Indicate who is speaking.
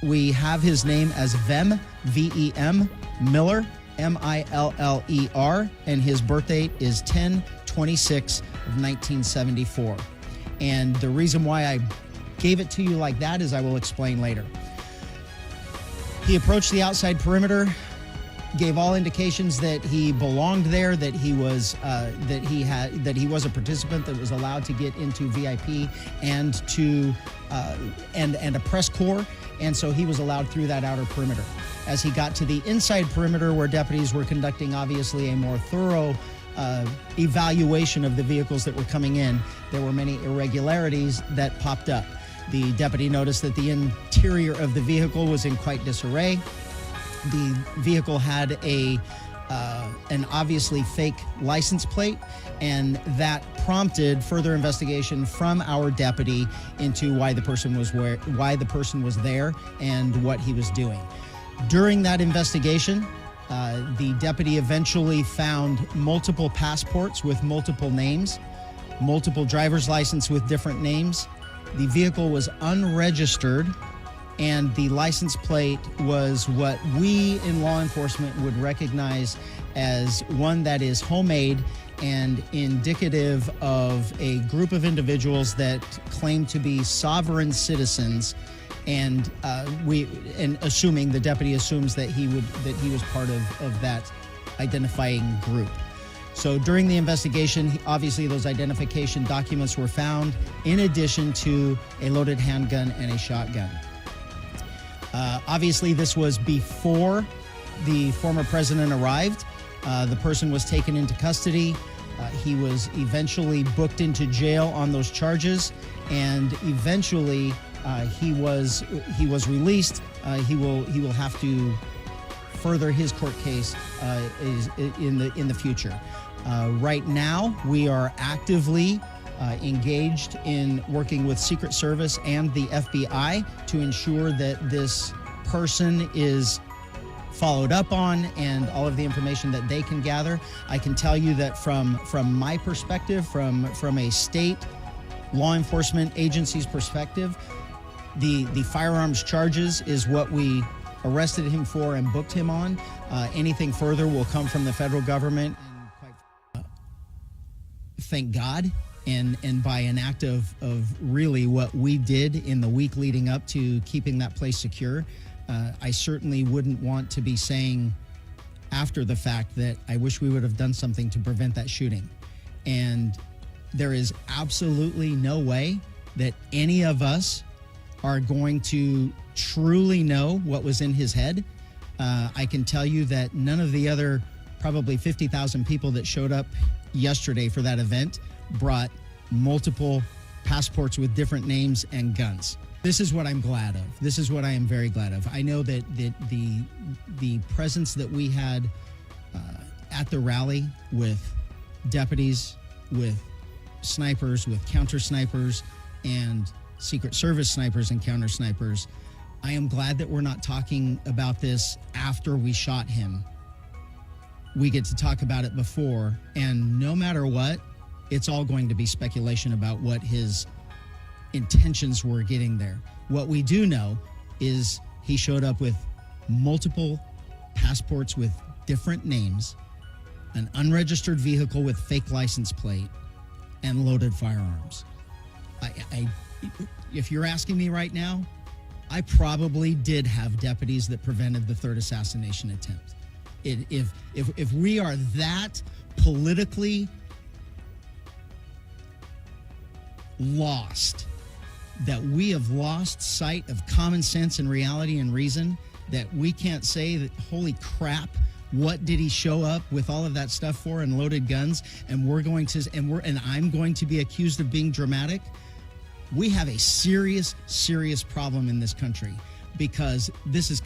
Speaker 1: We have his name as Vem, V-E-M, Miller, M-I-L-L-E-R, and his birth date is 10/26 of 1974. And the reason why I gave it to you like that is I will explain later. He approached the outside perimeter, gave all indications that he belonged there, that he was a participant that was allowed to get into VIP and to and a press corps, and so he was allowed through that outer perimeter. As he got to the inside perimeter, where deputies were conducting obviously a more thorough evaluation of the vehicles that were coming in, there were many irregularities that popped up. The deputy noticed that the interior of the vehicle was in quite disarray. The vehicle had an obviously fake license plate, and that prompted further investigation from our deputy into why the person was there and what he was doing. During that investigation, the deputy eventually found multiple passports with multiple names, multiple driver's license with different names. The vehicle was unregistered, and the license plate was what we in law enforcement would recognize as one that is homemade and indicative of a group of individuals that claim to be sovereign citizens, and assuming the deputy assumes that he was part of that identifying group. So during the investigation, obviously those identification documents were found, in addition to a loaded handgun and a shotgun. Obviously, this was before the former president arrived. The person was taken into custody. He was eventually booked into jail on those charges, and eventually he was released. He will have to further his court case in the future. Right now, we are actively engaged in working with Secret Service and the FBI to ensure that this person is followed up on and all of the information that they can gather. I can tell you that from my perspective, from a state law enforcement agency's perspective, the firearms charges is what we arrested him for and booked him on. Anything further will come from the federal government, and quite thank God. And by an act of really what we did in the week leading up to keeping that place secure, I certainly wouldn't want to be saying after the fact that I wish we would have done something to prevent that shooting. And there is absolutely no way that any of us are going to truly know what was in his head. I can tell you that none of the other probably 50,000 people that showed up yesterday for that event brought multiple passports with different names and guns. This is what I'm glad of. This is what I am very glad of. I know that the presence that we had at the rally with deputies, with snipers, with counter snipers, and Secret Service snipers and counter snipers, I am glad that we're not talking about this after we shot him. We get to talk about it before, and no matter what, it's all going to be speculation about what his intentions were getting there. What we do know is he showed up with multiple passports with different names, an unregistered vehicle with fake license plate, and loaded firearms. If you're asking me right now, I probably did have deputies that prevented the third assassination attempt. If we are that politically lost, that we have lost sight of common sense and reality and reason, that we can't say that, holy crap, what did he show up with all of that stuff for and loaded guns, and I'm going to be accused of being dramatic. We have a serious problem in this country, because this is